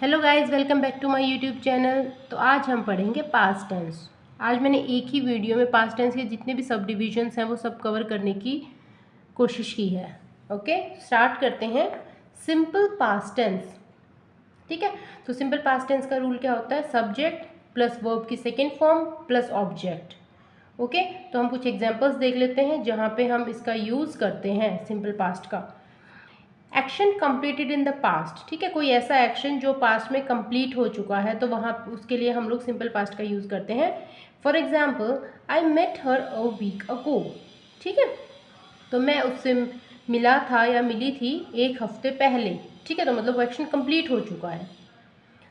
Hello guys, welcome back to my YouTube channel. तो आज हम पढ़ेंगे पास्ट टेंस। आज मैंने एक ही वीडियो में पास्ट टेंस के जितने भी सब डिविजन्स हैं वो सब कवर करने की कोशिश की है। ओके, स्टार्ट करते हैं। सिंपल पास्ट टेंस, ठीक है। तो सिंपल पास्ट टेंस का रूल क्या होता है? सब्जेक्ट प्लस वर्ब की second form plus object. Okay, तो हम कुछ एग्जाम्पल्स देख लेते हैं जहाँ पे हम इसका यूज़ करते हैं सिंपल पास्ट का। Action completed in the past, ठीक है, कोई ऐसा एक्शन जो पास्ट में कंप्लीट हो चुका है तो वहाँ उसके लिए हम लोग सिंपल पास्ट का यूज़ करते हैं। For example, I met her a week ago, ठीक है, तो मैं उससे मिला था या मिली थी एक हफ्ते पहले, ठीक है, तो मतलब वो एक्शन कंप्लीट हो चुका है,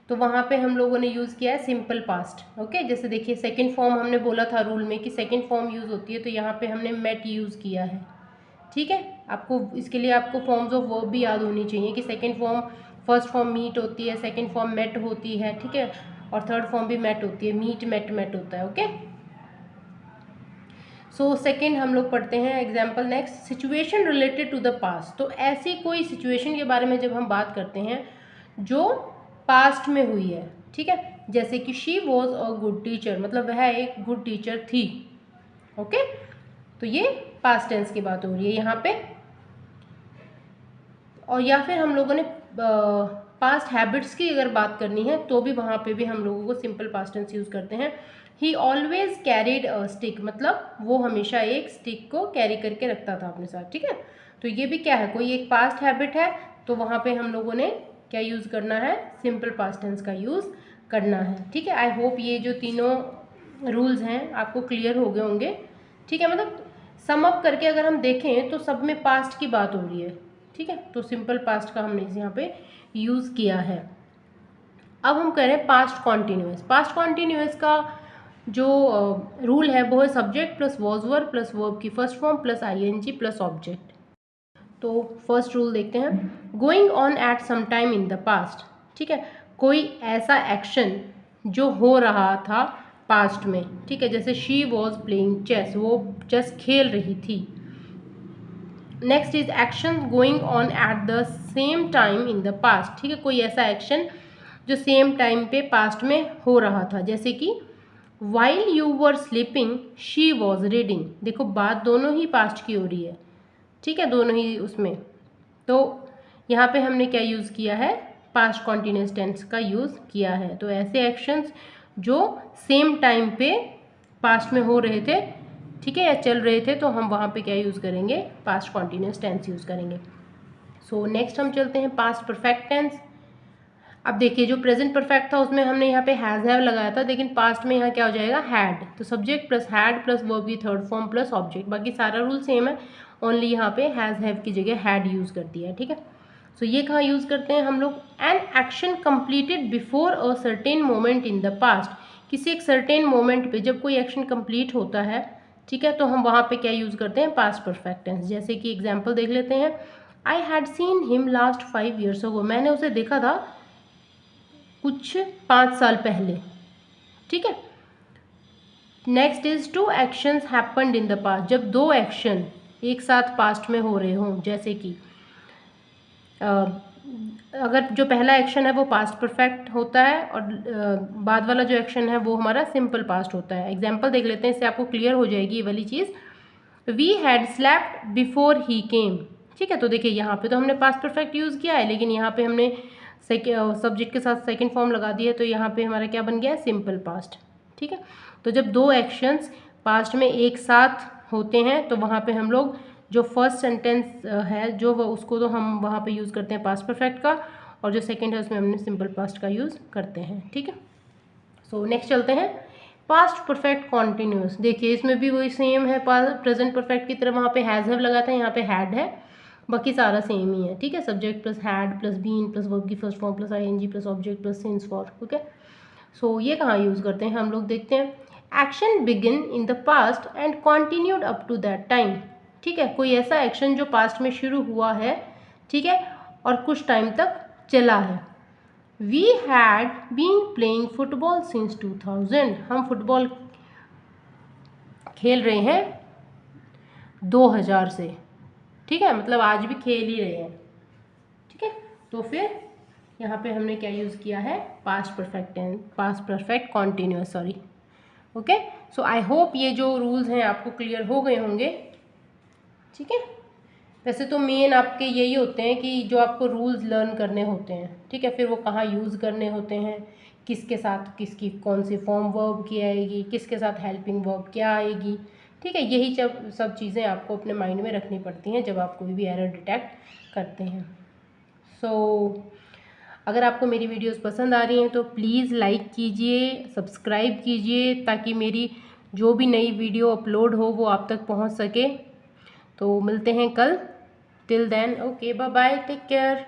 तो वहाँ पे हम लोगों ने यूज़ किया है सिंपल पास्ट। ओके, जैसे देखिए सेकेंड फॉर्म हमने बोला था रूल में कि सेकेंड फॉर्म यूज़ होती है, तो यहाँ पे हमने मेट यूज़ किया है, ठीक है। आपको इसके लिए आपको फॉर्म्स ऑफ वर्ब भी याद होनी चाहिए कि second form, first form meet होती है, सेकंड फॉर्म मेट होती है, ठीक है, और थर्ड फॉर्म भी मेट होती है, मीट मेट मेट होता है। ओके, सो सेकंड हम लोग पढ़ते हैं example next. Situation related to the past, तो ऐसी कोई सिचुएशन के बारे में जब हम बात करते हैं जो पास्ट में हुई है, ठीक है, जैसे कि she was a good teacher, मतलब वह एक गुड टीचर थी। ओके, तो ये पास्ट टेंस की बात हो रही है यहाँ पे। और या फिर हम लोगों ने पास्ट हैबिट्स की अगर बात करनी है तो भी वहाँ पे भी हम लोगों को सिंपल पास्ट टेंस यूज़ करते हैं। ही ऑलवेज कैरीड अ स्टिक, मतलब वो हमेशा एक स्टिक को कैरी करके रखता था अपने साथ, ठीक है। तो ये भी क्या है, कोई एक पास्ट हैबिट है, तो वहाँ पे हम लोगों ने क्या यूज़ करना है? सिंपल पास्ट टेंस का यूज़ करना है, ठीक है। आई होप ये जो तीनों रूल्स हैं आपको क्लियर हो गए होंगे, ठीक है। मतलब सम अप करके अगर हम देखें तो सब में पास्ट की बात हो रही है, ठीक है, तो सिंपल पास्ट का हमने यहाँ पे यूज़ किया है। अब हम करें पास्ट कॉन्टिन्यूस। पास्ट कॉन्टिन्यूस का जो रूल है वो है subject plus was verb plus verb की first form plus ING plus object. तो फर्स्ट रूल देखते हैं, going on at some time in the past, ठीक है, कोई ऐसा एक्शन जो हो रहा था पास्ट में, ठीक है, जैसे शी वॉज प्लेइंग चेस, वो चेस खेल रही थी। Next is action going on at the same time in the past, ठीक है, कोई ऐसा एक्शन जो सेम टाइम पे पास्ट में हो रहा था, जैसे कि while you were sleeping she was reading. देखो बात दोनों ही पास्ट की हो रही है, ठीक है, दोनों ही उसमें। तो यहाँ पे हमने क्या यूज़ किया है? पास्ट कॉन्टिन्यूस टेंस का यूज़ किया है। तो ऐसे एक्शंस जो सेम टाइम पे पास्ट में हो रहे थे, ठीक है, या चल रहे थे, तो हम वहाँ पे क्या यूज़ करेंगे? पास्ट कॉन्टिन्यूस टेंस यूज़ करेंगे। सो नेक्स्ट हम चलते हैं पास्ट परफेक्ट टेंस। अब देखिए जो प्रेजेंट परफेक्ट था उसमें हमने यहाँ पे हैज़ हैव लगाया था, लेकिन पास्ट में यहाँ क्या हो जाएगा? हैड। तो subject plus had plus verb की थर्ड फॉर्म प्लस ऑब्जेक्ट, बाकी सारा रूल सेम है, ओनली यहाँ पे हैज़ हैव की जगह हैड यूज़ कर दिया है, ठीक है। सो ये कहाँ यूज़ करते हैं हम लोग? An action completed before a certain moment in the past, किसी एक सर्टेन मोमेंट पे जब कोई एक्शन कंप्लीट होता है, ठीक है, तो हम वहाँ पे क्या यूज़ करते हैं? Past perfect tense. जैसे कि एग्जाम्पल देख लेते हैं, I had seen him last 5 years ago, मैंने उसे देखा था कुछ 5 साल पहले, ठीक है। Next is two actions happened in the past, जब दो एक्शन एक साथ पास्ट में हो रहे हों, जैसे कि अगर जो पहला एक्शन है वो पास्ट परफेक्ट होता है और बाद वाला जो एक्शन है वो हमारा सिंपल पास्ट होता है। एग्जाम्पल देख लेते हैं, इससे आपको क्लियर हो जाएगी ये वाली चीज़। We had slept before he came, ठीक है, तो देखिए यहाँ पे तो हमने पास्ट परफेक्ट यूज़ किया है, लेकिन यहाँ पे हमने सब्जेक्ट के साथ सेकंड फॉर्म लगा दिया है, तो यहाँ पे हमारा क्या बन गया? सिंपल पास्ट, ठीक है। तो जब दो एक्शंस पास्ट में एक साथ होते हैं तो वहाँ पे हम लोग जो फर्स्ट सेंटेंस है जो वो उसको तो हम वहाँ पे यूज़ करते हैं पास्ट परफेक्ट का, और जो सेकंड है उसमें हमने सिंपल पास्ट का यूज़ करते हैं, ठीक है। सो नेक्स्ट चलते हैं पास्ट परफेक्ट कॉन्टिन्यूस। देखिए इसमें भी वही सेम है, प्रेजेंट परफेक्ट की तरह वहाँ पे हैज़ हैव लगा था, यहाँ पे हैड है, बाकी सारा सेम ही है, ठीक है। Subject plus had plus been plus verb की first form plus ING plus object plus since for, okay. So ये कहाँ यूज़ करते हैं हम लोग? देखते हैं, action begin in the past and continued up to that time, ठीक है, कोई ऐसा एक्शन जो पास्ट में शुरू हुआ है, ठीक है, और कुछ टाइम तक चला है। We had been playing football since 2000, हम फुटबॉल खेल रहे हैं 2000 से, ठीक है, मतलब आज भी खेल ही रहे हैं, ठीक है। तो फिर यहाँ पे हमने क्या यूज़ किया है, past perfect tense, past perfect continuous, sorry. Okay, so I hope ये जो रूल्स हैं आपको क्लियर हो गए होंगे। ठीक है, वैसे तो मेन आपके यही होते हैं कि जो आपको रूल्स लर्न करने होते हैं, ठीक है, फिर वो कहाँ यूज़ करने होते हैं, किसके साथ किसकी कौन सी फॉर्म वर्ब की आएगी, किसके साथ हेल्पिंग वर्ब क्या आएगी, ठीक है, यही सब चीज़ें आपको अपने माइंड में रखनी पड़ती हैं जब आप कोई भी एरर डिटेक्ट करते हैं। सो अगर आपको मेरी वीडियोस पसंद आ रही हैं तो प्लीज़ लाइक कीजिए, सब्सक्राइब कीजिए, ताकि मेरी जो भी नई वीडियो अपलोड हो वो आप तक पहुंच सके। तो मिलते हैं कल। Till then, okay, bye bye, take care.